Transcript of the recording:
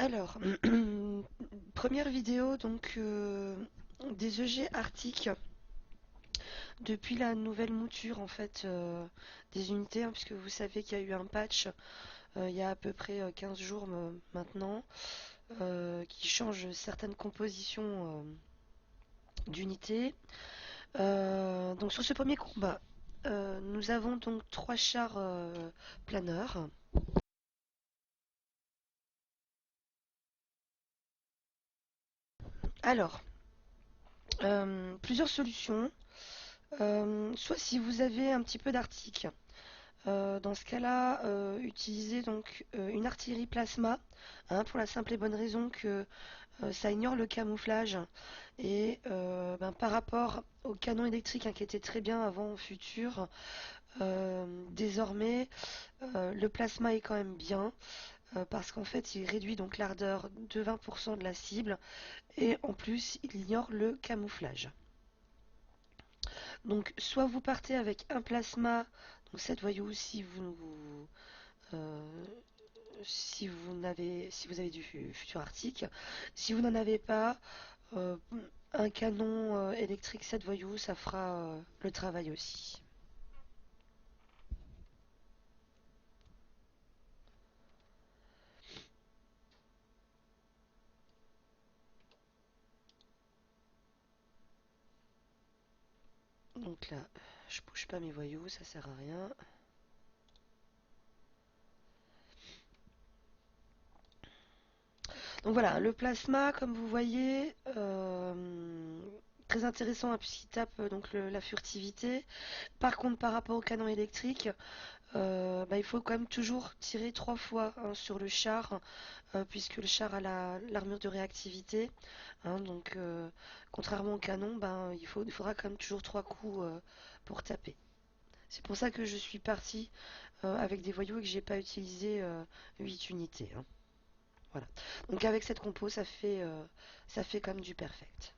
Alors, première vidéo donc des EG Arctic depuis la nouvelle mouture en fait des unités, hein, puisque vous savez qu'il y a eu un patch il y a à peu près 15 jours maintenant qui change certaines compositions d'unités. Donc sur ce premier combat, nous avons donc 3 chars planeurs. Alors, plusieurs solutions. Soit si vous avez un petit peu d'Arctique, dans ce cas-là, utilisez donc une artillerie plasma, hein, pour la simple et bonne raison que ça ignore le camouflage et par rapport au canon électrique, hein, qui était très bien avant futur, désormais le plasma est quand même bien parce qu'en fait il réduit donc l'ardeur de 20% de la cible et en plus il ignore le camouflage. Donc soit vous partez avec un plasma, donc 7 voyous euh, si vous avez du futur arctique. Si vous n'en avez pas, euh, un canon électrique 7 voyous, ça fera le travail aussi. Donc là, je bouge pas mes voyous, ça sert à rien. Donc voilà, le plasma, comme vous voyez, très intéressant, hein, puisqu'il tape donc la furtivité. Par contre, par rapport au canon électrique, il faut quand même toujours tirer 3 fois, hein, sur le char, puisque le char a l'armure de réactivité, hein, donc contrairement au canon, il faudra quand même toujours 3 coups pour taper. C'est pour ça que je suis partie avec des voyous et que j'ai pas utilisé 8 unités, hein. Voilà. Donc avec cette compo, ça fait comme du perfect.